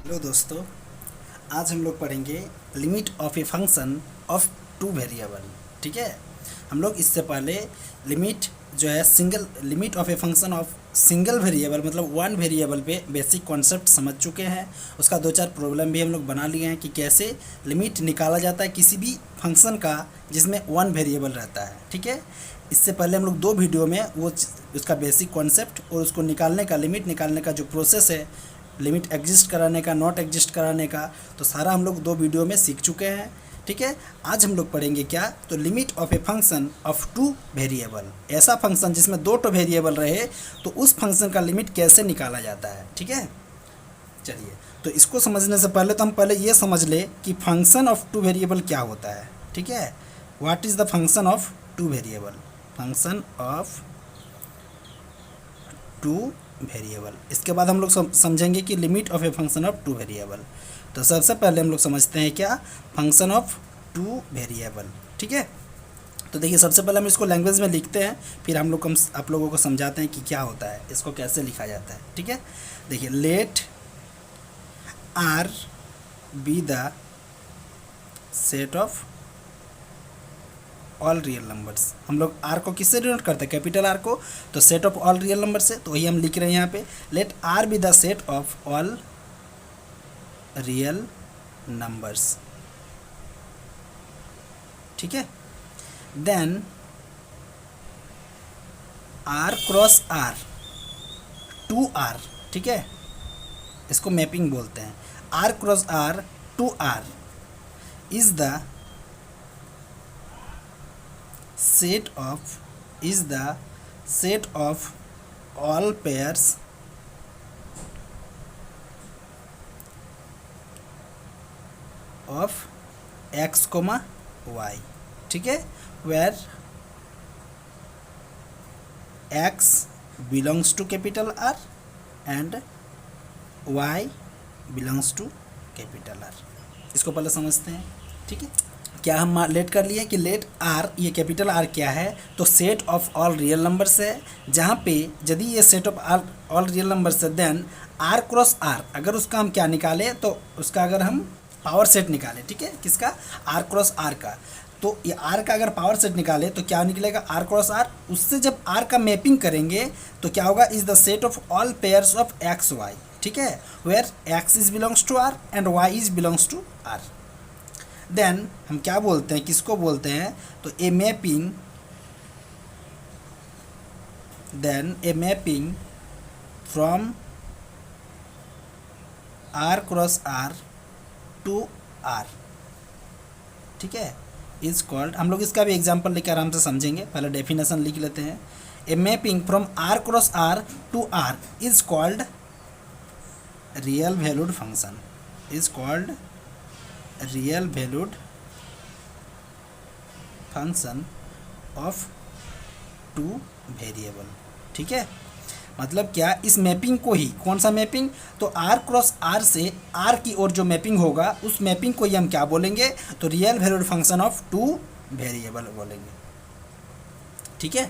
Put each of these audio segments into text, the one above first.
Hello दोस्तों, आज हम लोग पढ़ेंगे limit of a function of two variable. ठीक है, हम लोग इससे पहले लिमिट जो है single limit of a function of single variable मतलब वन वेरिएबल पे बेसिक कॉन्सेप्ट समझ चुके हैं। उसका दो चार प्रॉब्लम भी हम लोग बना लिए हैं कि कैसे लिमिट निकाला जाता है किसी भी फंक्शन का जिसमें वन वेरिएबल रहता है। ठीक है, इससे पहले हम लोग दो वीडियो में वो उसका बेसिक कॉन्सेप्ट और उसको निकालने का लिमिट निकालने का जो प्रोसेस है, लिमिट एग्जिस्ट कराने का, नॉट एग्जिस्ट कराने का, तो सारा हम लोग दो वीडियो में सीख चुके हैं। ठीक है, आज हम लोग पढ़ेंगे क्या, तो limit of a function of two variable. ऐसा फंक्शन जिसमें दो तो वेरिएबल रहे तो उस फंक्शन का लिमिट कैसे निकाला जाता है। ठीक है, चलिए, तो इसको समझने से पहले तो हम पहले ये समझ ले कि फंक्शन ऑफ टू वेरिएबल क्या होता है। ठीक है, what is the function of two variable. Function of two variable, इसके बाद हम लोग समझेंगे कि limit of a function of two variable. तो सबसे पहले हम लोग समझते हैं क्या, फंक्शन ऑफ टू वेरिएबल। ठीक है, तो देखिए सबसे पहले हम इसको लैंग्वेज में लिखते हैं, फिर हम लोग आप लोगों को समझाते हैं कि क्या होता है, इसको कैसे लिखा जाता है। ठीक है, देखिए let R be the set of all real numbers. हम लोग आर को किससे डिनोट करते हैं, कैपिटल आर को, तो set of all real number से, तो वही हम लिख रहे हैं यहाँ पे, let R be the set of all real numbers. ठीक है, then R cross R to R, ठीक है, इसको मैपिंग बोलते हैं। R cross R to R is the set of all pairs of x, y। ठीक है, where x belongs to capital R and y belongs to capital R। इसको पहले समझते हैं। ठीक है, क्या हम लेट कर लिए कि लेट आर, ये कैपिटल आर क्या है, तो set of all real numbers है, जहाँ पे यदि ये set of all real numbers है, देन आर क्रॉस आर, अगर उसका हम क्या निकालें तो उसका अगर हम पावर सेट निकालें, ठीक है, किसका, आर क्रॉस आर का, तो ये आर का अगर पावर सेट निकाले तो क्या निकलेगा, आर क्रॉस आर। उससे जब आर का मैपिंग करेंगे तो क्या होगा, is the set of all pairs of x y. ठीक है, where x is belongs to R and y is belongs to R. Then हम क्या बोलते हैं, किसको बोलते हैं, तो a mapping, then a mapping from R cross R to R, ठीक है, इज कॉल्ड, हम लोग इसका भी एग्जांपल लेकर आराम से समझेंगे, पहले डेफिनेशन लिख लेते हैं। A mapping from R cross R to R is called real valued function, is called real valued function of two variable. ठीक है, मतलब क्या, इस मैपिंग को ही, कौन सा मैपिंग, तो आर क्रॉस आर से आर की ओर जो मैपिंग होगा उस मैपिंग को ही हम क्या बोलेंगे, तो real valued function of two variable बोलेंगे। ठीक है,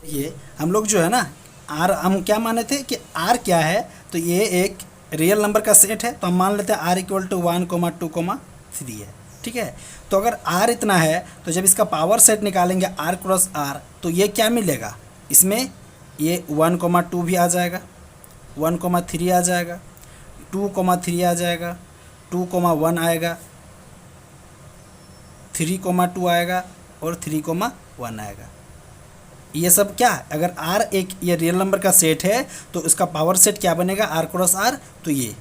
ये हम लोग जो है ना, आर हम क्या माने थे कि आर क्या है, तो ये एक रियल नंबर का सेट है, तो हम मान लेते हैं आर इक्वल टू 1, 2, 3 है। ठीक है, तो अगर आर इतना है तो जब इसका पावर सेट निकालेंगे आर क्रॉस आर, तो ये क्या मिलेगा, इसमें ये 1, 2 भी आ जाएगा, 1, 3 आ जाएगा, 2, 3 आ जाएगा, 2, 1 आएगा, 3, 2 आएगा और 3, 1 आएगा। ये सब क्या, अगर आर एक ये रियल नंबर का सेट है तो उसका पावर सेट क्या बनेगा, आर क्रॉस आर, तो ये,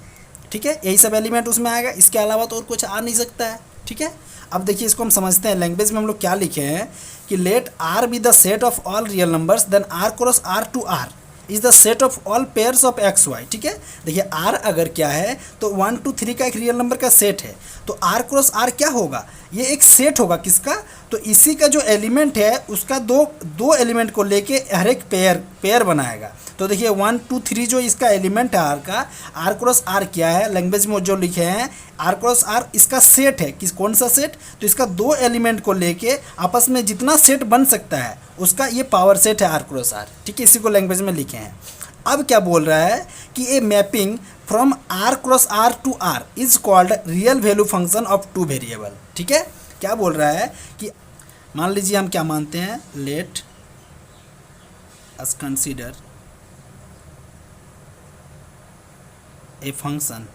ठीक है, यही सब एलिमेंट उसमें आएगा, इसके अलावा तो और कुछ आ नहीं सकता है। ठीक है, अब देखिए इसको हम समझते हैं, लैंग्वेज में हम लोग क्या लिखे हैं कि let R be the set of all real numbers, then R cross R to R is the set of all pairs of x y. ठीक है, देखिए आर अगर क्या है तो 1, 2, 3 का एक रियल नंबर का सेट है, तो आर क्रॉस आर क्या होगा, ये एक सेट होगा किसका, तो इसी का जो एलिमेंट है उसका दो एलिमेंट को लेके हर एक पेयर बनाएगा। तो देखिए 1, 2, 3 जो इसका एलिमेंट है आर का, आर क्रॉस आर क्या है, लैंग्वेज में जो लिखे हैं आर क्रॉस आर इसका सेट है, कौन सा सेट, तो इसका दो एलिमेंट को लेके आपस में जितना सेट बन सकता है उसका ये पावर सेट है आर क्रॉस आर। ठीक है, इसी को लैंग्वेज में लिखे हैं। अब क्या बोल रहा है कि a mapping from R cross R to R is called real value function of two variable. ठीक है, क्या बोल रहा है कि मान लीजिए हम क्या मानते हैं, let us consider a function,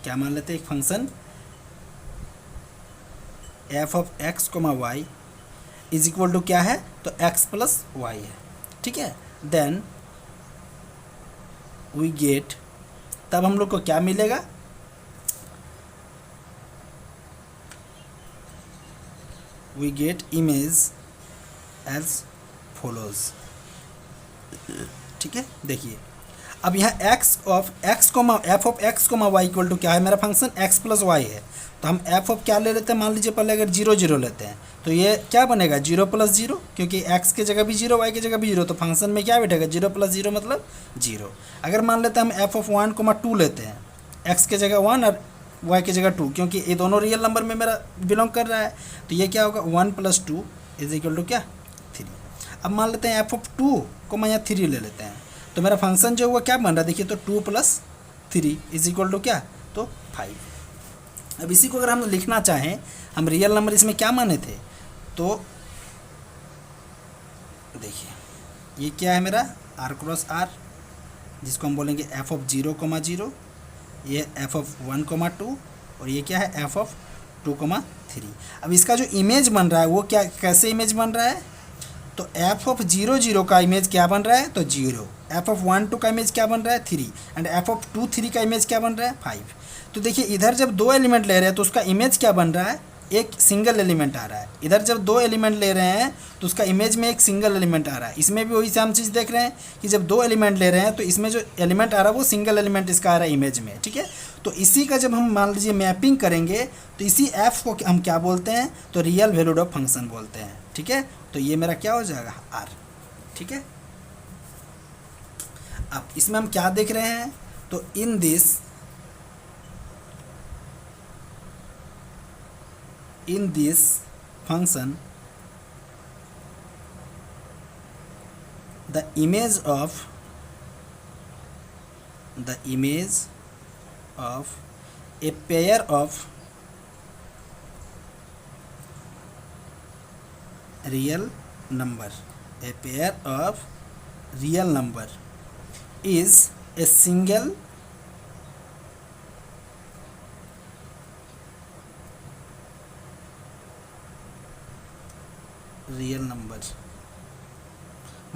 क्या मान लेते हैं, एक function f of x comma y is equal to क्या है, तो एक्स प्लस वाई है। ठीक है, देन वी गेट, तब हम लोग को क्या मिलेगा, we get image as follows. ठीक है, देखिए अब यहाँ x of x comma f of x comma y equal to क्या है, मेरा फंक्शन एक्स प्लस वाई है, तो हम एफ ऑफ क्या ले लेते हैं, मान लीजिए पहले अगर 0 0 लेते हैं तो ये क्या बनेगा 0 प्लस 0, क्योंकि एक्स की जगह भी 0 वाई की जगह भी 0, तो फंक्शन में क्या बैठेगा 0 प्लस 0 मतलब 0। अगर मान लेते हैं हम एफ ऑफ 1 कोमा 2 लेते हैं, एक्स की जगह 1 और वाई की जगह 2, क्योंकि ये दोनों रियल नंबर में मेरा बिलोंग कर रहा है, तो ये क्या होगा 1 प्लस 2 इज इक्वल टू क्या 3। अब मान लेते हैं एफ ऑफ 2 को मैं यहाँ 3 ले लेते हैं, तो मेरा फंक्शन जो हुआ क्या बन रहा है, देखिए तो 2 प्लस 3 इज इक्वल टू क्या, तो 5। अब इसी को अगर हम लिखना चाहें, हम रियल नंबर इसमें क्या माने थे, तो देखिए ये क्या है मेरा आर क्रॉस आर, जिसको हम बोलेंगे एफ ऑफ 0 कोमा 0, ये एफ ऑफ 1 कोमा 2, और ये क्या है एफ ऑफ 2 कोमा 3। अब इसका जो इमेज बन रहा है वो क्या, कैसे इमेज बन रहा है, तो एफ ऑफ 0 0 का इमेज क्या बन रहा है, तो 0, एफ ऑफ 1 2 का इमेज क्या बन रहा है 3, एंड एफ ऑफ 2 3 का इमेज क्या बन रहा है 5। तो देखिए इधर जब 2 एलिमेंट ले रहे हैं तो उसका इमेज क्या बन रहा है, एक सिंगल एलिमेंट आ रहा है। इधर जब 2 एलिमेंट ले रहे हैं तो उसका इमेज में एक सिंगल एलिमेंट आ रहा है। इसमें भी वही सेम चीज़ देख रहे हैं कि जब 2 एलिमेंट ले रहे हैं तो इसमें जो एलिमेंट आ रहा है वो सिंगल एलिमेंट इसका आ रहा है इमेज में। ठीक है, तो इसी का जब हम मान लीजिए मैपिंग करेंगे तो इसी एफ को हम क्या बोलते हैं, तो रियल वैल्यूड ऑफ फंक्शन बोलते हैं। ठीक है, तो ये मेरा क्या हो जाएगा आर। ठीक है, अब इसमें हम क्या देख रहे हैं, तो in this function the image of a pair of real number is a single real number.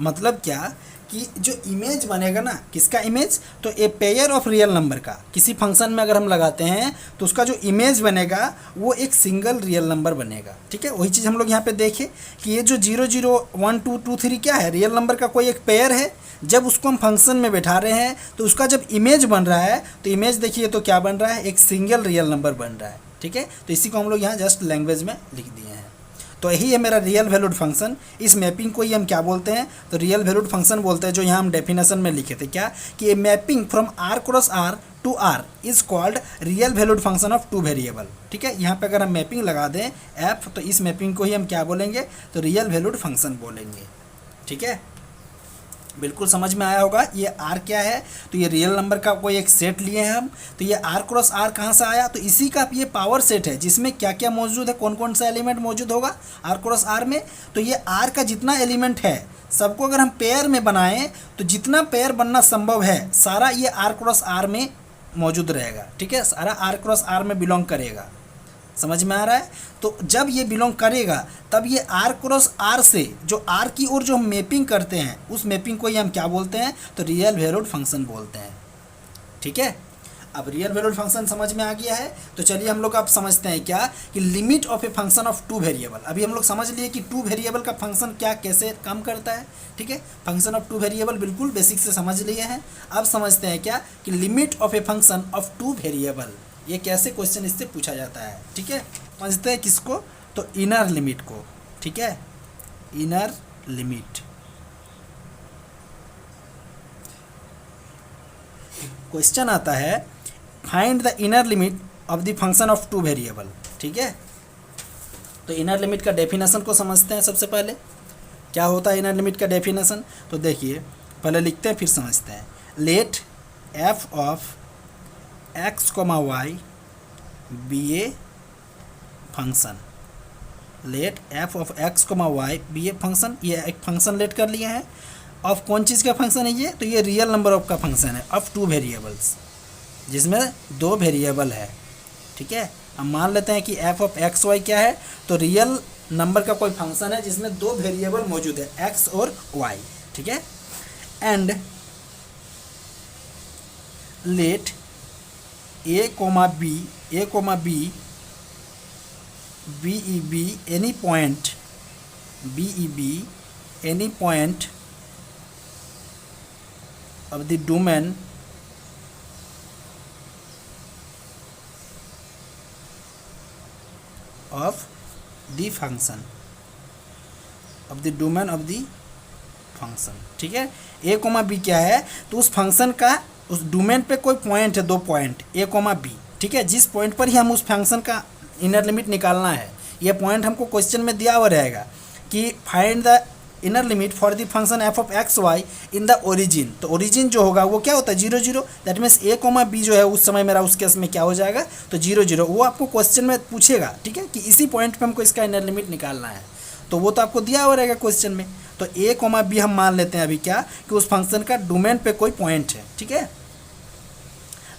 मतलब क्या कि जो इमेज बनेगा ना, किसका इमेज, तो a pair of real number का किसी फंक्शन में अगर हम लगाते हैं तो उसका जो इमेज बनेगा वो एक सिंगल रियल नंबर बनेगा। ठीक है, वही चीज़ हम लोग यहाँ पे देखें कि ये जो 0 0 1 2 2 3 क्या है, रियल नंबर का कोई एक पेयर है। जब उसको हम फंक्शन में बैठा रहे हैं तो उसका जब इमेज बन रहा है तो इमेज देखिए तो क्या बन रहा है, एक सिंगल रियल नंबर बन रहा है। ठीक है, तो इसी को हम लोग यहाँ जस्ट लैंग्वेज में लिख दिए हैं। तो यही है मेरा रियल वैल्यूड फंक्शन। इस मैपिंग को ही हम क्या बोलते हैं, तो रियल वैल्यूड फंक्शन बोलते हैं, जो यहाँ हम डेफिनेशन में लिखे थे क्या, कि a mapping from R cross R to R is called real valued function of two variable. ठीक है, यहाँ पे अगर हम मैपिंग लगा दें एफ, तो इस मैपिंग को ही हम क्या बोलेंगे, तो रियल वैल्यूड फंक्शन बोलेंगे। ठीक है, बिल्कुल समझ में आया होगा। ये आर क्या है, तो ये रियल नंबर का कोई एक सेट लिए हैं हम, तो ये आर क्रॉस आर कहाँ से आया, तो इसी का ये पावर सेट है जिसमें क्या क्या मौजूद है, कौन कौन सा एलिमेंट मौजूद होगा आर क्रॉस आर में। तो ये आर का जितना एलिमेंट है सबको अगर हम पेयर में बनाएं तो जितना पेयर बनना संभव है सारा ये आर क्रॉस आर में मौजूद रहेगा। ठीक है, सारा आर क्रॉस आर में बिलोंग करेगा। समझ में आ रहा है, तो जब ये बिलोंग करेगा तब ये आर क्रॉस आर से जो आर की ओर जो हम मैपिंग करते हैं उस मैपिंग को ही हम क्या बोलते हैं, तो रियल वैल्यूड फंक्शन बोलते हैं। ठीक है, अब रियल वैल्यूड फंक्शन समझ में आ गया है, तो चलिए हम लोग अब समझते हैं क्या कि limit of a function of two variable. अभी हम लोग समझ लिए कि टू वेरिएबल का फंक्शन क्या कैसे काम करता है। ठीक है, फंक्शन ऑफ टू वेरिएबल बिल्कुल बेसिक से समझ लिए हैं। अब समझते हैं क्या कि limit of a function of two variable, ये कैसे क्वेश्चन इससे पूछा जाता है। ठीक है, समझते हैं किसको, तो इनर लिमिट को। ठीक है, इनर लिमिट क्वेश्चन आता है, find the inner limit of the function of two variable. ठीक है, तो इनर लिमिट का डेफिनेशन को समझते हैं। सबसे पहले क्या होता है इनर लिमिट का डेफिनेशन, तो देखिए पहले लिखते हैं फिर समझते हैं। Let f of x comma y be a function, let f of x comma y be a function, ये एक फंक्शन लेट कर लिया है। ऑफ कौन चीज़ का फंक्शन है ये, तो ये रियल नंबर ऑफ का फंक्शन है ऑफ टू वेरिएबल्स, जिसमें दो वेरिएबल है। ठीक है, हम मान लेते हैं कि एफ ऑफ एक्स वाई क्या है, तो रियल नंबर का कोई फंक्शन है जिसमें दो वेरिएबल मौजूद है, एक्स और वाई। ठीक है, and let a comma b be e be any point of the domain of the function, ठीक है। ए कोमा बी क्या है, तो उस फंक्शन का उस डोमेन पे कोई पॉइंट है, दो पॉइंट ए कोमा बी। ठीक है, जिस पॉइंट पर ही हम उस फंक्शन का इनर लिमिट निकालना है, ये पॉइंट हमको क्वेश्चन में दिया हुआ रहेगा कि find the inner limit for the function f of x y in the origin. तो ओरिजिन जो होगा वो क्या होता है, 0 0। That means a comma b जो है उस समय मेरा उस केस में क्या हो जाएगा, तो 0 0। वो आपको क्वेश्चन में पूछेगा, ठीक है, कि इसी पॉइंट पे हमको इसका इनर लिमिट निकालना है, तो वो तो आपको दिया हुआ रहेगा क्वेश्चन में। तो ए कोमा बी हम मान लेते हैं अभी क्या, कि उस फंक्शन का डोमेन पे कोई पॉइंट है। ठीक है,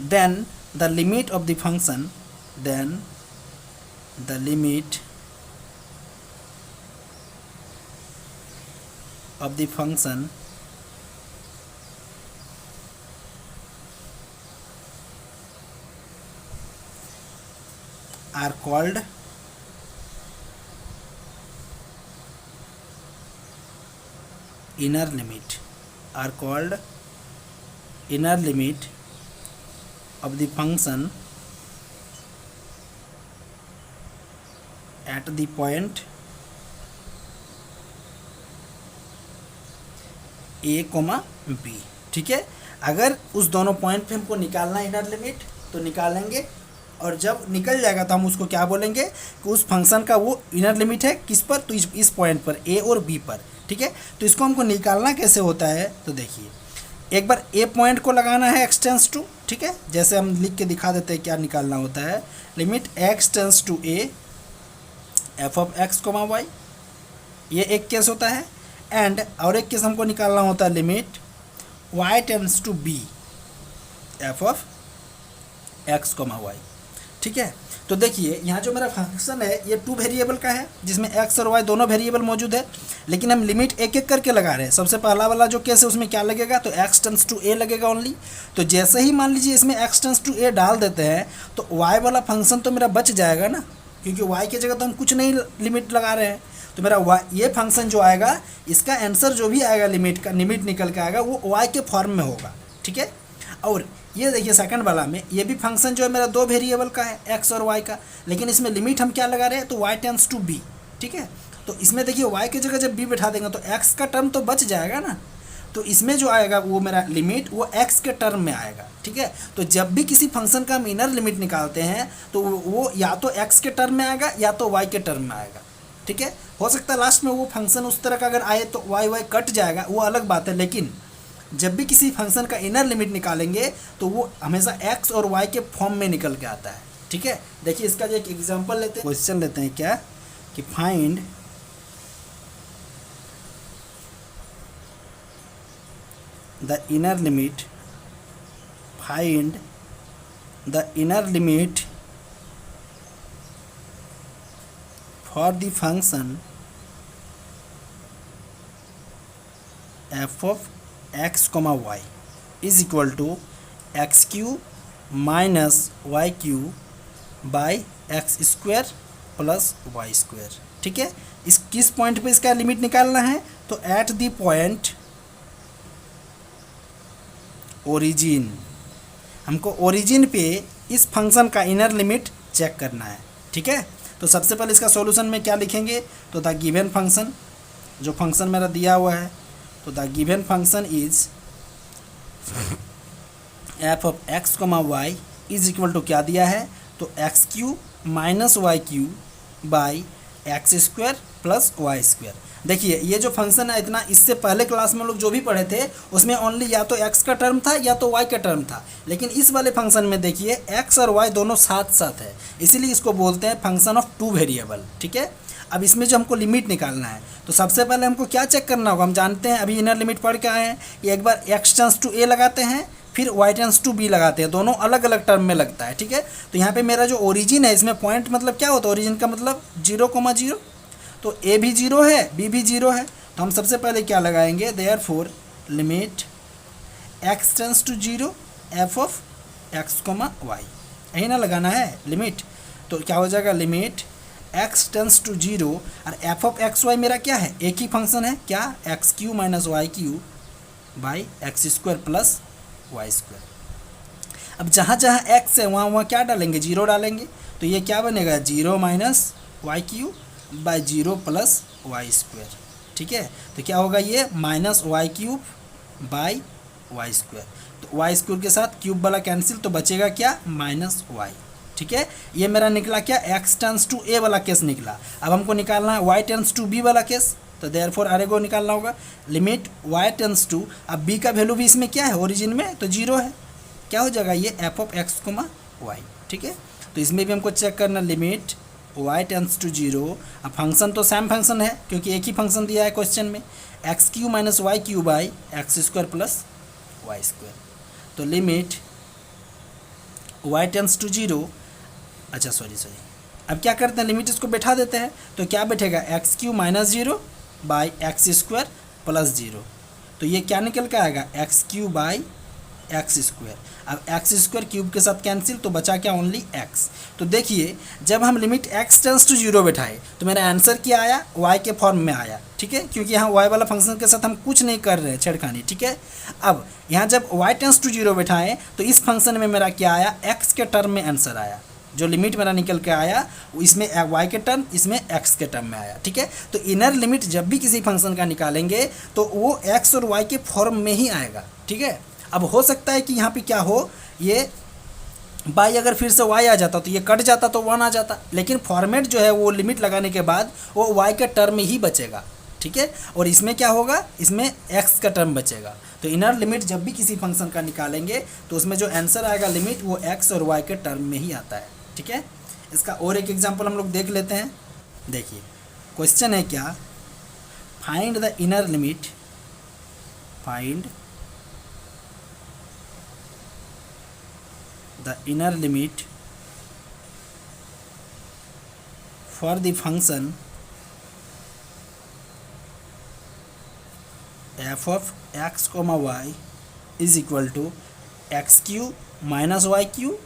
then the limit of the function, then the limit of the function are called inner limit, of the function at the point a comma b. ठीक है, अगर उस दोनों पॉइंट पे हमको निकालना है इनर लिमिट तो निकालेंगे, और जब निकल जाएगा तो हम उसको क्या बोलेंगे कि उस फंक्शन का वो इनर लिमिट है किस पर, तो इस पॉइंट पर ए और बी पर। ठीक है, तो इसको हमको निकालना कैसे होता है, तो देखिए एक बार ए पॉइंट को लगाना है एक्स टेंस टू, ठीक है, जैसे हम लिख के दिखा देते हैं क्या निकालना होता है, limit x tends to a f of x comma y, ये एक केस होता है। एंड और एक केस हमको निकालना होता है limit y tends to b f of x comma y. ठीक है, तो देखिए यहाँ जो मेरा फंक्शन है ये टू वेरिएबल का है, जिसमें x और y दोनों वेरिएबल मौजूद है, लेकिन हम लिमिट एक एक करके लगा रहे हैं। सबसे पहला वाला जो केस है उसमें क्या लगेगा, तो x टेंस टू a लगेगा ओनली। तो जैसे ही मान लीजिए इसमें x टेंस टू a डाल देते हैं तो y वाला फंक्शन तो मेरा बच जाएगा ना, क्योंकि y की जगह तो हम कुछ नहीं लिमिट लगा रहे हैं। तो मेरा y ये फंक्शन जो आएगा, इसका आंसर जो भी आएगा लिमिट का, लिमिट निकल के आएगा वो y के फॉर्म में होगा। ठीक है, और ये देखिए सेकंड वाला में ये भी फंक्शन जो है मेरा दो वेरिएबल का है, x और y का, लेकिन इसमें लिमिट हम क्या लगा रहे हैं, तो y टेंस टू b। ठीक है, तो इसमें देखिए y की जगह जब b बैठा देंगे तो x का टर्म तो बच जाएगा ना, तो इसमें जो आएगा वो मेरा लिमिट वो x के टर्म में आएगा। ठीक है, तो जब भी किसी फंक्शन का हम इनर लिमिट निकालते हैं तो वो या तो x के टर्म में आएगा या तो y के टर्म में आएगा। ठीक है, हो सकता है लास्ट में वो फंक्शन उस तरह का अगर आए तो y कट जाएगा, वो अलग बात है, लेकिन जब भी किसी फंक्शन का इनर लिमिट निकालेंगे तो वो हमेशा x और y के फॉर्म में निकल के आता है। ठीक है, देखिए इसका जो एक एग्जांपल लेते हैं, क्वेश्चन लेते हैं क्या, कि find the inner limit for the function f of x comma y is equal to x cube minus y cube by x square plus y square। ठीक है, इस किस पॉइंट पे इसका लिमिट निकालना है, तो एट द पॉइंट ओरिजिन, हमको ओरिजिन पे इस फंक्शन का इनर लिमिट चेक करना है। ठीक है, तो सबसे पहले इसका सॉल्यूशन में क्या लिखेंगे, तो द गिवन फंक्शन, जो फंक्शन मेरा दिया हुआ है, तो the given function is f of x comma y is equal to क्या दिया है, तो x³ - y³ by x² plus y²। देखिए ये जो फंक्शन है इतना, इससे पहले क्लास में लोग जो भी पढ़े थे उसमें ओनली या तो x का टर्म था या तो y का टर्म था, लेकिन इस वाले फंक्शन में देखिए x और y दोनों साथ साथ है, इसीलिए इसको बोलते हैं फंक्शन ऑफ टू वेरिएबल। ठीक है, अब इसमें जो हमको लिमिट निकालना है तो सबसे पहले हमको क्या चेक करना होगा, हम जानते हैं अभी इनर लिमिट पढ़ के आए हैं, ये एक बार x टेंस टू a लगाते हैं फिर y टेंस टू b लगाते हैं, दोनों अलग अलग टर्म में लगता है। ठीक है, तो यहाँ पे मेरा जो ओरिजिन है इसमें पॉइंट मतलब क्या होता है, ओरिजिन का मतलब 0,0, तो a भी 0 है b भी 0 है, तो हम सबसे पहले क्या लगाएंगे, therefore limit x tends to 0 f of x, y, यही ना लगाना है लिमिट। तो क्या हो जाएगा, लिमिट x टेंस टू 0 और f ऑफ x y मेरा क्या है, एक ही फंक्शन है, क्या, x cube minus y cube by x square plus y square. अब जहाँ जहाँ x है वहाँ वहाँ क्या डालेंगे, 0 डालेंगे, तो ये क्या बनेगा, 0 minus y cube by 0 plus y square. ठीक है, तो क्या होगा ये minus y cube by y square, तो वाई स्क्वायर के साथ क्यूब वाला कैंसिल, तो बचेगा क्या, माइनस वाई। ठीक है, ये मेरा निकला क्या, x टेंस टू a वाला केस निकला। अब हमको निकालना है y टेंस टू b वाला केस, तो देयरफॉर आरे को निकालना होगा लिमिट y टेंस टू, अब b का वैल्यू भी इसमें क्या है, ओरिजिन में तो 0 है, क्या हो जाएगा ये f ऑफ x, y। ठीक है, तो इसमें भी हमको चेक करना लिमिट y टेंस टू 0, अब फंक्शन तो सेम फंक्शन है क्योंकि एक ही फंक्शन दिया है क्वेश्चन में, x cube minus y cube by x square plus y square, तो लिमिट y टेंस टू 0, अच्छा सॉरी, अब क्या करते हैं, लिमिट इसको बैठा देते हैं, तो क्या बैठेगा, x cube minus 0 by x square plus 0, तो ये क्या निकल के आएगा, x Q by x square. अब एक्स स्क्वायर क्यूब के साथ कैंसिल, तो बचा क्या, ओनली एक्स। तो देखिए जब हम लिमिट एक्स टेंस टू 0 बैठाए तो मेरा आंसर क्या आया, वाई के फॉर्म में आया। ठीक है, क्योंकि यहाँ वाई वाला फंक्शन के साथ हम कुछ नहीं कर रहे हैं छेड़खानी। ठीक है, अब यहाँ जब वाई टेंस टू 0 बैठाएँ तो इस फंक्शन में मेरा क्या आया, एक्स के टर्म में आंसर आया, जो लिमिट मेरा निकल के आया वो इसमें y के टर्म, इसमें x के टर्म में आया। ठीक है, तो इनर लिमिट जब भी किसी फंक्शन का निकालेंगे तो वो x और y के फॉर्म में ही आएगा। ठीक है, अब हो सकता है कि यहाँ पे क्या हो, ये बाई अगर फिर से y आ जाता तो ये कट जाता तो 1 आ जाता, लेकिन फॉर्मेट जो है वो लिमिट लगाने के बाद वो y के टर्म में ही बचेगा। ठीक है, और इसमें क्या होगा, इसमें x का टर्म बचेगा। तो इनर लिमिट जब भी किसी फंक्शन का निकालेंगे तो उसमें जो आंसर आएगा लिमिट वो x और y के टर्म में ही आता है। ठीक है, इसका और एक एग्जांपल हम लोग देख लेते हैं। देखिए क्वेश्चन है क्या, find the inner limit, find the inner limit for the function f of x, y is equal to x cube minus y cube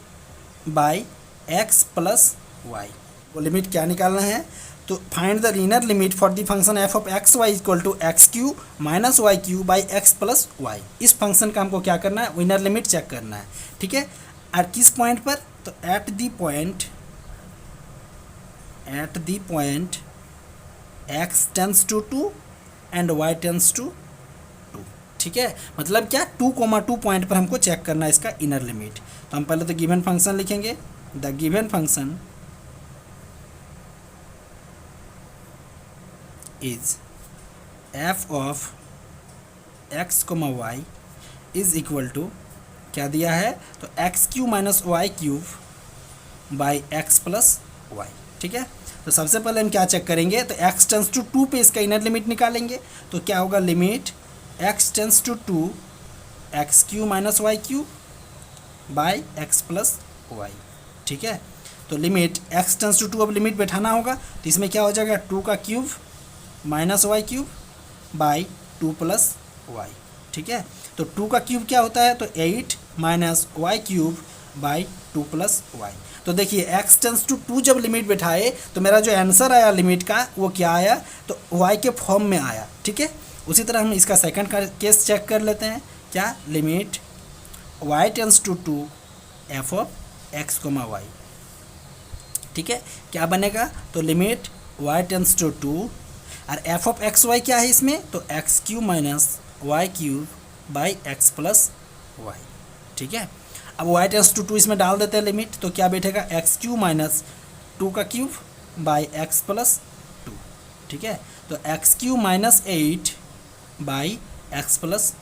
by x plus y. वो लिमिट क्या निकालना है, तो find the inner limit for the function f of x y equal to x cube minus y cube by x plus y. इस function का हमको क्या करना है, इनर लिमिट चेक करना है। ठीक है, और किस पॉइंट पर, तो at the point x tends to 2 and y tends to 2। ठीक है, मतलब क्या, 2,2 पॉइंट पर हमको चेक करना है इसका इनर लिमिट। तो हम पहले तो गिवन फंक्शन लिखेंगे, the given function is f of x, y is equal to क्या दिया है, तो x cube minus y cube by x plus y. ठीक है, तो सबसे पहले हम क्या चेक करेंगे, तो x टेंस टू 2 पे इसका इनर लिमिट निकालेंगे, तो क्या होगा, limit x tends to 2 x cube minus y cube by x plus y. ठीक है, तो लिमिट x टेंस टू 2, अब लिमिट बैठाना होगा, तो इसमें क्या हो जाएगा, 2 का cube minus y cube by 2 plus y. ठीक है, तो 2 का क्यूब क्या होता है, तो 8 minus y cube by 2 plus y. तो देखिए x टेंस टू 2 जब लिमिट बैठाए तो मेरा जो आंसर आया लिमिट का वो क्या आया, तो y के फॉर्म में आया। ठीक है, उसी तरह हम इसका सेकंड का केस चेक कर लेते हैं, क्या, limit y tends to 2 f of x, y। ठीक है, क्या बनेगा, तो लिमिट y टेंस टू 2 और f ऑफ एक्स वाई क्या है इसमें, तो x cube minus y cube by x plus y. ठीक है, अब y टेंस टू 2 इसमें डाल देते हैं लिमिट, तो क्या बैठेगा, एक्स क्यू माइनस 2 का क्यूब बाई एक्स प्लस 2। ठीक है। तो x cube minus 8 by x plus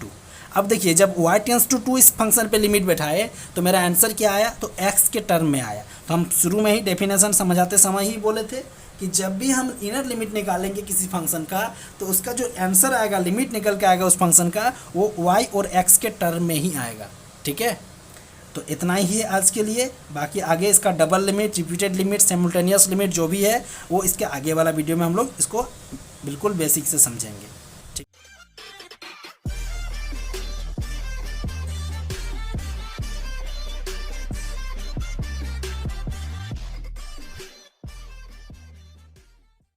2। अब देखिए जब y टेंस टू 2 इस फंक्शन पे लिमिट बैठाए तो मेरा आंसर क्या आया, तो x के टर्म में आया। तो हम शुरू में ही डेफिनेशन समझाते समय ही बोले थे कि जब भी हम इनर लिमिट निकालेंगे किसी फंक्शन का तो उसका जो आंसर आएगा, लिमिट निकल के आएगा उस फंक्शन का, वो y और x के टर्म में ही आएगा। ठीक है, तो इतना ही है आज के लिए। बाकी आगे इसका double limit, repeated limit, simultaneous limit जो भी है वो इसके आगे वाला वीडियो में हम लोग इसको बिल्कुल बेसिक से समझेंगे।